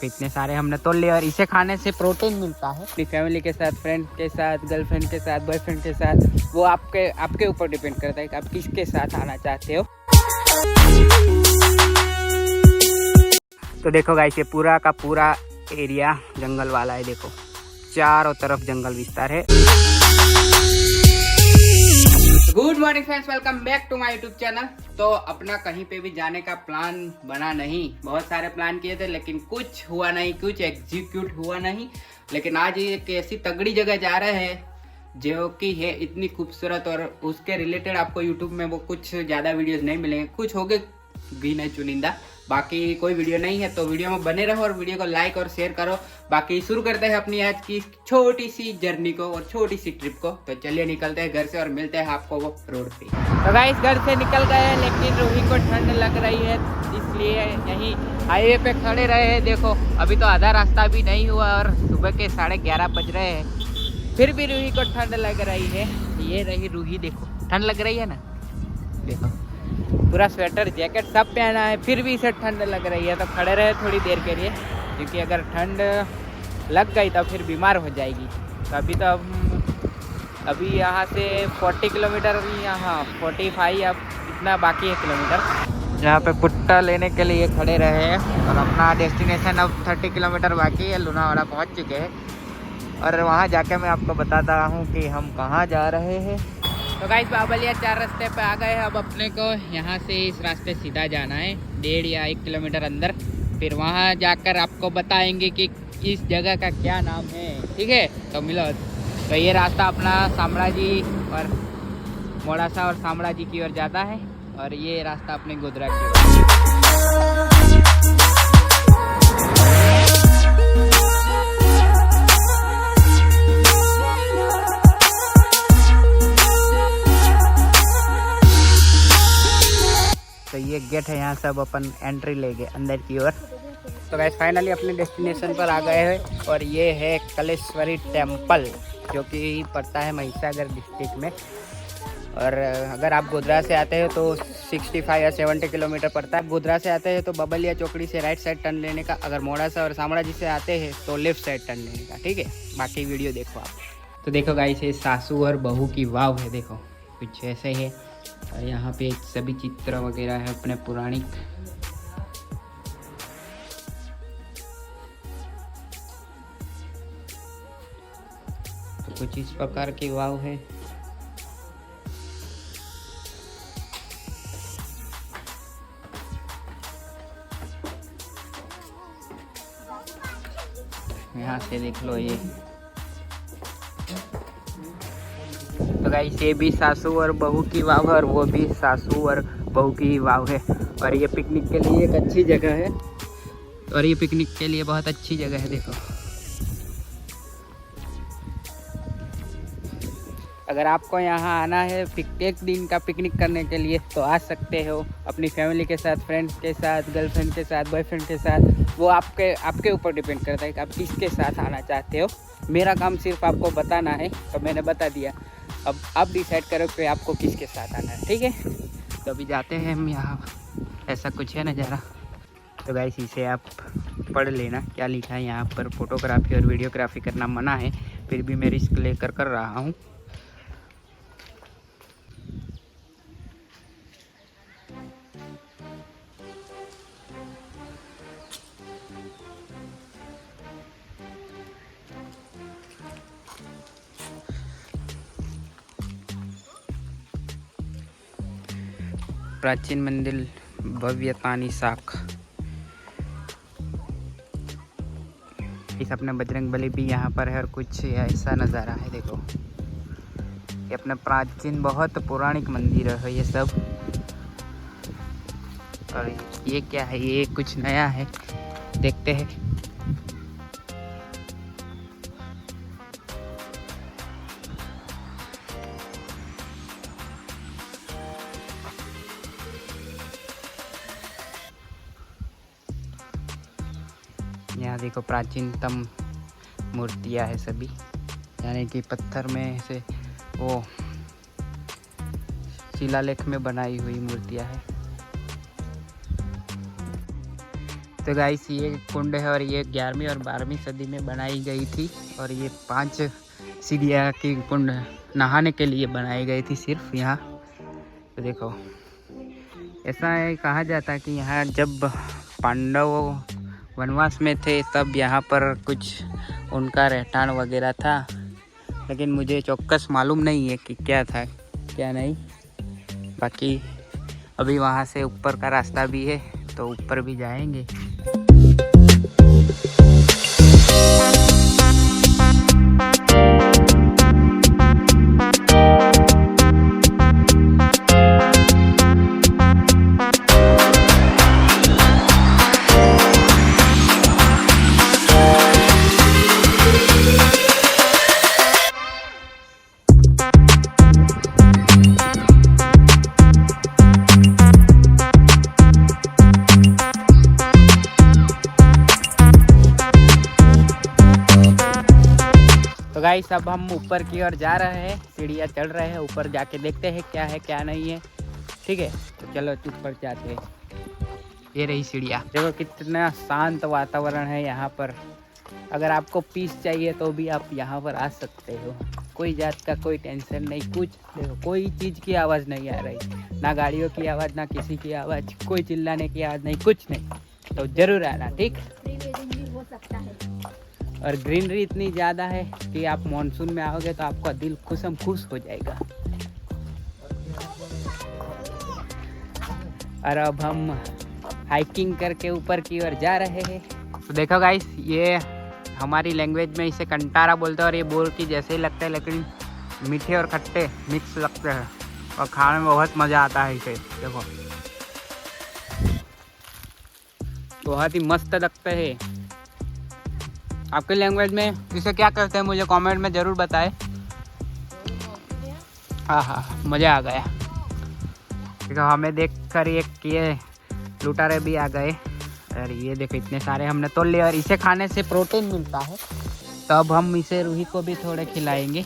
इतने सारे हमने तोड़ लिए और इसे खाने से प्रोटीन मिलता है। अपनी फैमिली के साथ, फ्रेंड के साथ, गर्लफ्रेंड के साथ, बॉयफ्रेंड के साथ, वो आपके ऊपर डिपेंड करता है कि आप किसके साथ आना चाहते हो। तो देखो गाइस, ये पूरा का पूरा एरिया जंगल वाला है। देखो चारों तरफ जंगल विस्तार है। Good morning friends, welcome back to my YouTube channel. तो अपना कहीं पे भी जाने का प्लान बना नहीं, बहुत सारे प्लान किए थे लेकिन कुछ हुआ नहीं, कुछ एग्जीक्यूट हुआ नहीं। लेकिन आज एक ऐसी तगड़ी जगह जा रहे हैं जो कि है इतनी खूबसूरत, और उसके रिलेटेड आपको यूट्यूब में वो कुछ ज़्यादा वीडियोस नहीं मिलेंगे, कुछ हो गए गिने चुनिंदा, बाकी कोई वीडियो नहीं है। तो वीडियो में बने रहो और वीडियो को लाइक और शेयर करो। बाकी शुरू करते हैं अपनी आज की छोटी सी जर्नी को और छोटी सी ट्रिप को। तो चलिए निकलते हैं घर से और मिलते हैं आपको वो रोड पे। तो गाइस, घर से निकल गए हैं लेकिन रूही को ठंड लग रही है, इसलिए यहीं हाईवे पे खड़े रहे हैं। देखो अभी तो आधा रास्ता भी नहीं हुआ और सुबह के 11:30 बज रहे हैं, फिर भी रूही को ठंड लग रही है। ये रही रूही, देखो ठंड लग रही है ना, देखो पूरा स्वेटर जैकेट सब पहना है, फिर भी इसे ठंड लग रही है। तो खड़े रहे थोड़ी देर के लिए, क्योंकि अगर ठंड लग गई तो फिर बीमार हो जाएगी। तो अभी यहाँ से 40 किलोमीटर, अभी यहाँ 45 अब इतना बाकी है किलोमीटर। यहाँ पे पुट्टा लेने के लिए खड़े रहे हैं और अपना डेस्टिनेशन अब 30 किलोमीटर बाकी है। लोनावाड़ा पहुँच चुके हैं और वहाँ जाके मैं आपको बताता हूँ कि हम कहाँ जा रहे हैं। तो गाइस, बाबलिया 4 रास्ते पे आ गए हैं। अब अपने को यहाँ से इस रास्ते सीधा जाना है 1.5 या 1 किलोमीटर अंदर, फिर वहाँ जाकर आपको बताएंगे कि इस जगह का क्या नाम है। ठीक है, तो मिलो। तो ये रास्ता अपना शामड़ाजी और मोड़ासा और शामड़ाजी की ओर जाता है और ये रास्ता अपने गोधरा की ओर। तो ये गेट है, यहाँ सब अपन एंट्री ले गए अंदर की ओर। तो गाइस, फाइनली अपने डेस्टिनेशन पर आ गए हैं और ये है कलेश्वरी टेम्पल, जो कि पड़ता है महिसागर डिस्ट्रिक्ट में। और अगर आप गोधरा से आते हो तो 65 या 70 किलोमीटर पड़ता है। गोधरा से आते हैं तो बबलिया चौकड़ी से राइट साइड टर्न लेने का, अगर मोड़ासा और शामड़ाजी से आते हैं तो लेफ्ट साइड टर्न लेने का। ठीक है, बाकी वीडियो देखो आप। तो देखो गाइस, ये सासू और बहू की वाव है, देखो कुछ ऐसे है। और यहाँ पे सभी चित्र वगैरह है अपने पौराणिक। तो कुछ इस प्रकार की वाव है। यहाँ से देख लो ये। तो गाइस, ये भी सासू और बहू की वाव है और वो भी सासू और बहू की वाव है। और ये पिकनिक के लिए एक अच्छी जगह है, और ये पिकनिक के लिए बहुत अच्छी जगह है। देखो, अगर आपको यहाँ आना है एक दिन का पिकनिक करने के लिए तो आ सकते हो अपनी फैमिली के साथ, फ्रेंड्स के साथ, गर्लफ्रेंड के साथ, बॉयफ्रेंड के साथ। वो आपके ऊपर डिपेंड करता है कि आप किसके साथ आना चाहते हो। मेरा काम सिर्फ आपको बताना है, तो मैंने बता दिया। अब आप डिसाइड करो कि आपको किसके साथ आना है। ठीक है, तो अभी जाते हैं हम। यहाँ ऐसा कुछ है नज़ारा। तो गाइस, इसे आप पढ़ लेना क्या लिखा है यहाँ पर। फोटोग्राफी और वीडियोग्राफी करना मना है, फिर भी मैं रिस्क लेकर कर रहा हूँ। प्राचीन मंदिर भव्यतानी शाख। इस अपने बजरंग बली भी यहाँ पर है और कुछ ऐसा नज़ारा है। देखो, ये अपने प्राचीन बहुत पौराणिक मंदिर है ये सब। और ये क्या है, ये कुछ नया है, देखते हैं। यहाँ देखो प्राचीनतम मूर्तियाँ है सभी, यानी कि पत्थर में से वो शिलालेख में बनाई हुई मूर्तियाँ है। तो गाइस ये कुंड है और ये 11वीं और 12वीं सदी में बनाई गई थी और ये 5 सीढ़ियाँ की कुंड नहाने के लिए बनाई गई थी सिर्फ यहाँ। तो देखो ऐसा है, कहा जाता है कि यहाँ जब पांडव वनवास में थे तब यहाँ पर कुछ उनका रहठान वगैरह था, लेकिन मुझे चौक्कस मालूम नहीं है कि क्या था क्या नहीं। बाकी अभी वहाँ से ऊपर का रास्ता भी है तो ऊपर भी जाएंगे। तो गाइस अब हम ऊपर की ओर जा रहे हैं, सीढ़ियाँ चढ़ रहे हैं, ऊपर जाके देखते हैं क्या है क्या नहीं है। ठीक है तो चलो ऊपर जाते हैं। ये रही सीढ़ियाँ, देखो कितना शांत वातावरण है यहाँ पर। अगर आपको पीस चाहिए तो भी आप यहाँ पर आ सकते हो, कोई जात का कोई टेंशन नहीं कुछ। देखो कोई चीज़ की आवाज़ नहीं आ रही, ना गाड़ियों की आवाज़ ना किसी की आवाज़, कोई चिल्लाने की आवाज़ नहीं, कुछ नहीं। तो ज़रूर आना, ठीक। हो सकता है। और ग्रीनरी इतनी ज़्यादा है कि आप मॉनसून में आओगे तो आपका दिल खुश हो जाएगा। और अब हम हाइकिंग करके ऊपर की ओर जा रहे हैं। तो देखो गाइस ये हमारी लैंग्वेज में इसे कंटारा बोलते हैं और ये बोल की जैसे ही लगता है, लेकिन मीठे और खट्टे मिक्स लगते हैं और खाने में बहुत मज़ा आता है इसे। देखो बहुत ही मस्त लगते हैं। आपके लैंग्वेज में इसे क्या कहते हैं मुझे कमेंट में ज़रूर बताएं। हाँ मज़ा आ गया। देखो हमें देखकर ये लुटारे भी आ गए। और ये देखो इतने सारे हमने तोड़ लिए और इसे खाने से प्रोटीन मिलता है। तो अब हम इसे रूही को भी थोड़े खिलाएंगे।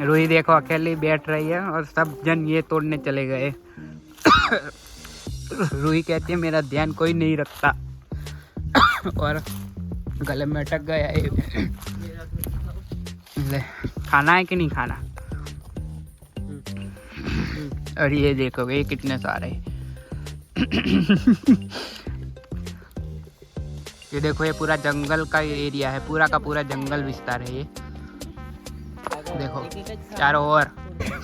रूही देखो अकेली बैठ रही है और सब जन ये तोड़ने चले गए। रूही कहती है मेरा ध्यान कोई नहीं रखता और गले में अटक गया ये। ले खाना है कि नहीं खाना। और ये देखो ये कितने सारे। ये देखो ये पूरा जंगल का एरिया है, पूरा का पूरा जंगल विस्तार है ये। देखो चारों ओर।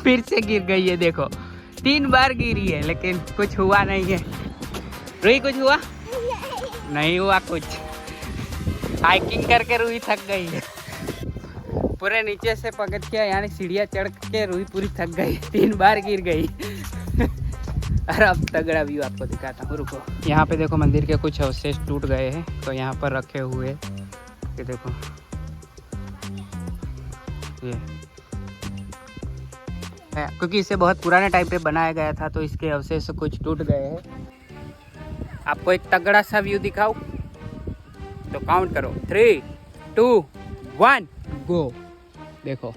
फिर से गिर गई है, देखो 3 बार गिरी है लेकिन कुछ हुआ नहीं है। रूही कुछ हुआ नहीं हुआ कुछ। हाइकिंग करके रूही थक गई है, पूरे नीचे से पकड़ के यानी सीढ़ियाँ चढ़ के रूही पूरी थक गई, 3 बार गिर गई। अरे अब तगड़ा व्यू आपको दिखाता हूँ, रुको। यहाँ पे देखो मंदिर के कुछ अवशेष टूट गए हैं तो यहाँ पर रखे हुए। ये देखो ये क्योंकि इसे बहुत पुराने टाइम पे बनाया गया था तो इसके अवशेष कुछ टूट गए हैं। आपको एक तगड़ा सा व्यू दिखाऊं तो काउंट करो 3, 2, 1 गो। देखो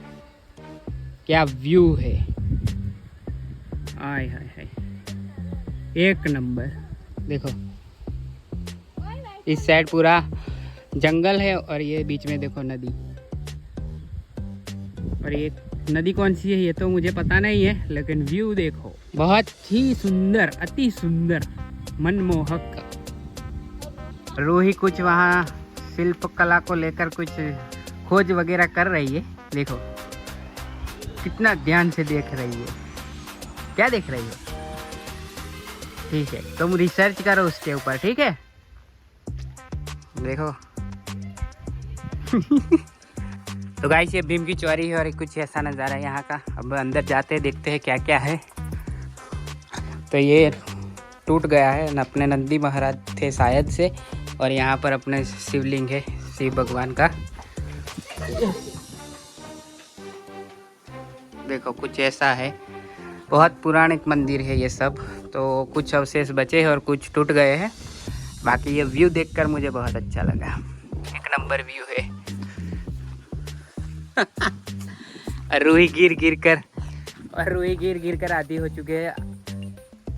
क्या व्यू है, आय हाय हाय एक नंबर। देखो इस साइड पूरा जंगल है और ये बीच में देखो नदी। और ये नदी कौन सी है ये तो मुझे पता नहीं है, लेकिन व्यू देखो बहुत ही सुंदर, अति सुंदर, मनमोहक। रूही कुछ वहाँ शिल्प कला को लेकर कुछ खोज वगैरह कर रही है। देखो कितना ध्यान से देख रही है। क्या देख रही है? ठीक है तुम रिसर्च करो उसके ऊपर, ठीक है। देखो तो गाइस ये भीम की चौरी है और कुछ ऐसा नज़ारा है यहाँ का। अब अंदर जाते देखते हैं क्या क्या है। तो ये टूट गया है, अपने नंदी महाराज थे शायद से, और यहाँ पर अपने शिवलिंग है शिव भगवान का। देखो कुछ ऐसा है, बहुत पुराने मंदिर है ये सब। तो कुछ अवशेष बचे हैं और कुछ टूट गए हैं। बाकी ये व्यू देखकर मुझे बहुत अच्छा लगा, एक नंबर व्यू है। रूही गिर कर आधी हो चुके हैं।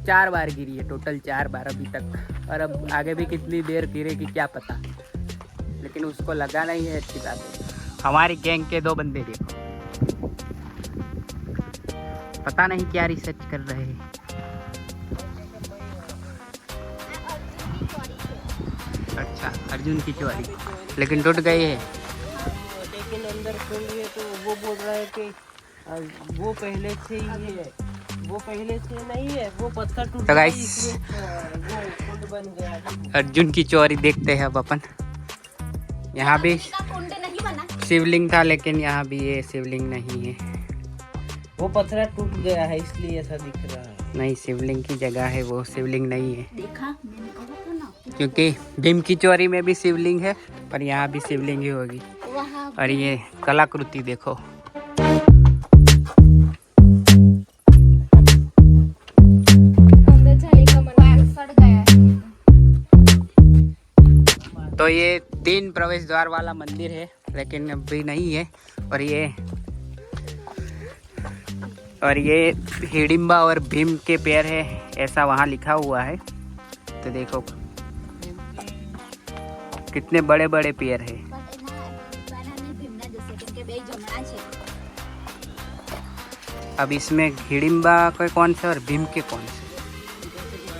4 बार गिरी है, टोटल 4 बार अभी तक। और अब आगे भी कितनी देर गिरेगी क्या पता, लेकिन उसको लगा नहीं है, अच्छी बात है। हमारी गैंग के 2 बंदे देखो, पता नहीं क्या रिसर्च कर रहे हैं। अच्छा, अर्जुन की चोरी, लेकिन टूट गई है। लेकिन अंदर खोलिए तो वो बोल रहा है कि वो पहले से ही है, वो पहले से नहीं है, वो पत्थर टूट तो गया guys, इसलिए वो कुंड बन गया। अर्जुन की चोरी देखते हैं अब अपन। यहाँ भी कुंड नहीं बना। शिवलिंग था, लेकिन यहाँ भी ये शिवलिंग नहीं है। वो पत्थर टूट गया है इसलिए ऐसा दिख रहा है। नहीं, शिवलिंग की जगह है वो, शिवलिंग नहीं है। देखा, मैंने कहा था ना। क्योंकि भीम की चोरी में भी शिवलिंग है, पर यहाँ भी शिवलिंग ही होगी। वहाँ और ये कलाकृति देखो, अंदर जाने का मन सड़ गया है। तो ये 3 प्रवेश द्वार वाला मंदिर है, लेकिन अभी नहीं है। और ये हिडिंबा और भीम के पैर है, ऐसा वहाँ लिखा हुआ है। तो देखो कितने बड़े बड़े पैर है। अब इसमें हिडिंबा के कौन से और भीम के कौन से?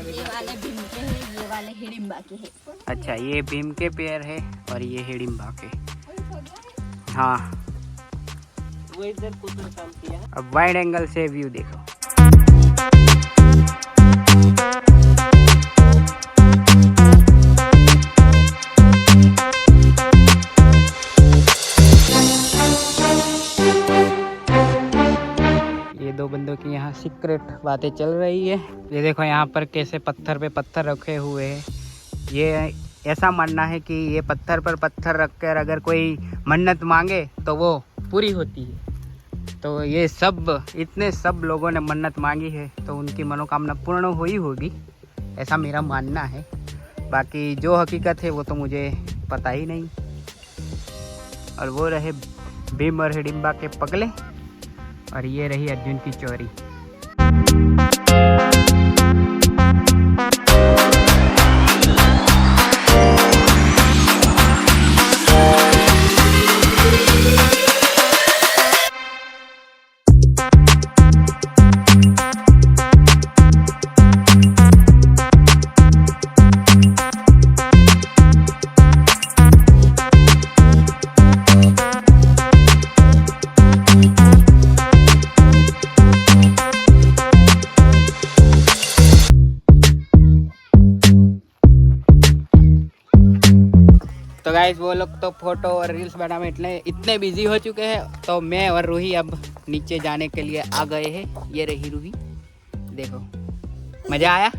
ये वाले भीम के हैं, ये वाले हिडिंबा के हैं। अच्छा, ये भीम के पैर है और ये हिडिंबा के। हाँ, वो इधर कुछ काम किया। अब वाइड एंगल से व्यू देखो। ये 2 बंदों की यहाँ सीक्रेट बातें चल रही है। ये देखो यहाँ पर कैसे पत्थर पे पत्थर रखे हुए हैं। ये ऐसा मानना है कि ये पत्थर पर पत्थर रखकर अगर कोई मन्नत मांगे तो वो पूरी होती है। तो ये इतने सब लोगों ने मन्नत मांगी है, तो उनकी मनोकामना पूर्ण हुई होगी, ऐसा मेरा मानना है। बाकी जो हकीकत है वो तो मुझे पता ही नहीं। और वो रहे भीम और हिडिंबा के पगले, और ये रही अर्जुन की चोरी। तो गाइस, वो लोग तो फोटो और रील्स बनाने में इतने बिजी हो चुके हैं, तो मैं और रूही अब नीचे जाने के लिए आ गए हैं। ये रही रूही, देखो मज़ा आया,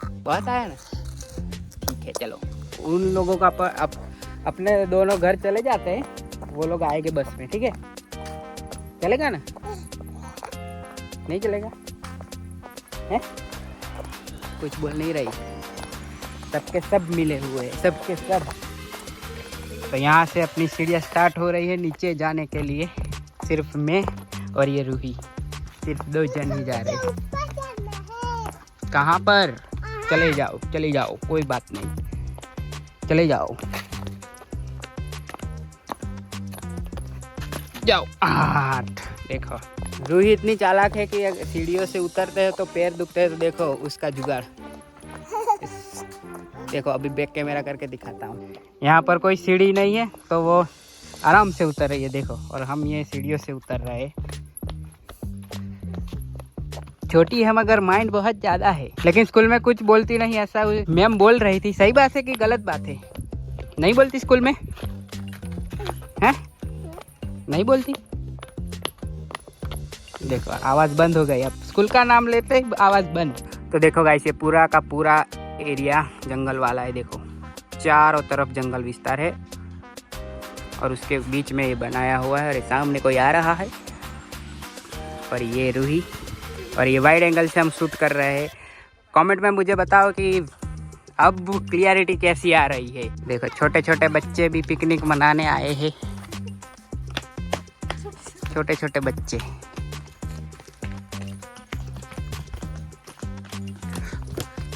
बहुत आया ना। ठीक है, चलो उन लोगों का अपने दोनों घर चले जाते हैं, वो लोग आएंगे बस में। ठीक है, चलेगा ना? नहीं चलेगा है? कुछ बोल नहीं रही, सबके सब मिले हुए हैं, सबके सब। तो यहाँ से अपनी सीढ़ियाँ स्टार्ट हो रही है नीचे जाने के लिए। सिर्फ मैं और ये रूही, सिर्फ 2 जन ही जा रहे हैं। कहाँ पर? चले जाओ, कोई बात नहीं, चले जाओ। देखो रूही इतनी चालाक है कि सीढ़ियों से उतरते हैं तो पैर दुखते हैं। तो देखो उसका जुगाड़, देखो अभी बैक कैमरा करके दिखाता हूँ। यहाँ पर कोई सीढ़ी नहीं है, तो वो आराम से उतर रही है, देखो। और हम ये सीढ़ियों से उतर रहे हैं। छोटी है मगर माइंड बहुत ज़्यादा है, लेकिन स्कूल में कुछ बोलती नहीं, ऐसा मैम बोल रही थी। सही बात है कि गलत बात है? नहीं बोलती स्कूल में हैं? नहीं बोलती। देखो आवाज़ बंद हो गई, अब स्कूल का नाम लेते ही आवाज़ बंद। तो देखो गाइस, ये पूरा का पूरा एरिया जंगल वाला है। देखो चारों तरफ जंगल विस्तार है, और उसके बीच में ये बनाया हुआ है। और सामने कोई आ रहा है, और ये रूही, और ये वाइड एंगल से हम शूट कर रहे हैं। कमेंट में मुझे बताओ कि अब क्लियरिटी कैसी आ रही है। देखो छोटे छोटे बच्चे भी पिकनिक मनाने आए हैं, छोटे छोटे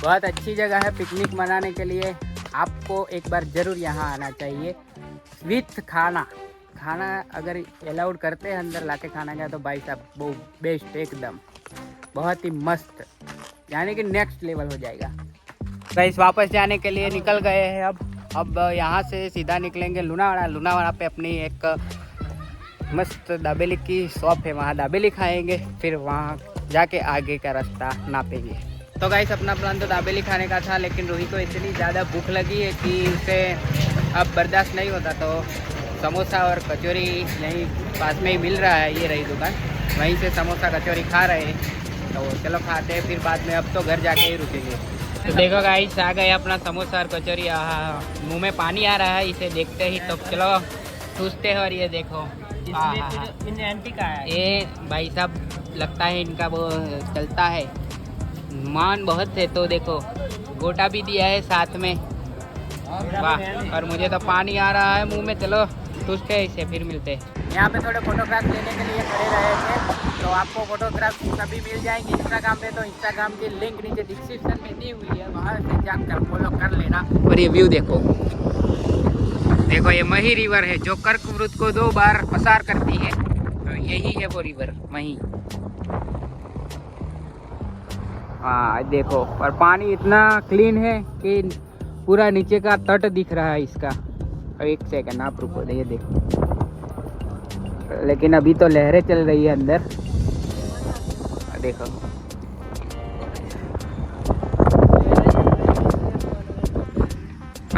बहुत अच्छी जगह है पिकनिक मनाने के लिए। आपको एक बार ज़रूर यहाँ आना चाहिए विथ खाना। खाना अगर अलाउड करते हैं अंदर लाके खाना का तो भाई साहब वो बेस्ट एकदम, बहुत ही मस्त, यानी कि नेक्स्ट लेवल हो जाएगा। गाइस वापस जाने के लिए निकल गए हैं अब यहाँ से सीधा निकलेंगे लुनावाड़ा। लुनावाड़ा पे अपनी एक मस्त दाबेली की शॉप है, वहाँ दाबेली खाएंगे, फिर वहाँ जाके आगे का रास्ता नापेंगे। तो गाइस अपना प्लान तो दाबेली खाने का था, लेकिन रूही को इतनी ज़्यादा भूख लगी है कि उसे अब बर्दाश्त नहीं होता, तो समोसा और कचौरी यहीं पास में ही मिल रहा है, ये रही दुकान, वहीं से समोसा कचौरी खा रहे हैं। तो चलो खाते हैं, फिर बाद में अब तो घर जाके ही रुकेंगे। तो देखो गाइस आ गए अपना समोसा और कचौरी। मुंह में पानी आ रहा है इसे देखते ही, तो चलो ठूसते हैं। और ये देखो एंटी का है ये भाई साहब, लगता है इनका वो चलता है, मान बहुत है। तो देखो गोटा भी दिया है साथ में, वाह। और मुझे तो पानी आ रहा है मुंह में। चलो ठूसते हैं इसे, फिर मिलते हैं। यहाँ पे थोड़े फोटोग्राफ लेने के लिए खड़े रहे थे, तो आपको फोटोग्राफ सभी मिल जाएंगे इंस्टाग्राम पे। तो इंस्टाग्राम की लिंक नीचे डिस्क्रिप्शन में दी हुई है, वहाँ से जाकर फॉलो कर लेना। और ये व्यू देखो, देखो ये मही रिवर है जो कर्कवृत को 2 बार पसार करती है, तो यही है वो रिवर मही। हाँ देखो, और पानी इतना क्लीन है कि पूरा नीचे का तट दिख रहा है इसका। और एक सेकंड आप रुको, ये देखो, लेकिन अभी तो लहरें चल रही है अंदर, देखो।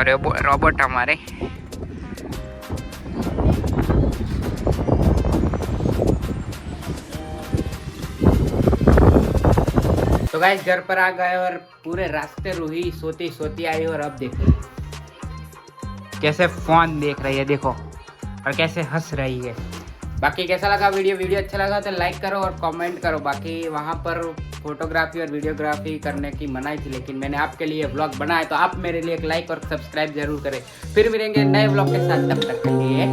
अरे रोबोट हमारे। तो गाइस घर पर आ गए और पूरे रास्ते रूही सोती सोती आई, और अब देखो कैसे फोन देख रही है, देखो, और कैसे हंस रही है। बाकी कैसा लगा वीडियो अच्छा लगा तो लाइक करो और कमेंट करो। बाकी वहाँ पर फोटोग्राफी और वीडियोग्राफी करने की मनाही थी, लेकिन मैंने आपके लिए व्लॉग बनाया, तो आप मेरे लिए एक लाइक और सब्सक्राइब जरूर करें। फिर मिलेंगे नए व्लॉग के साथ, तब तक के लिए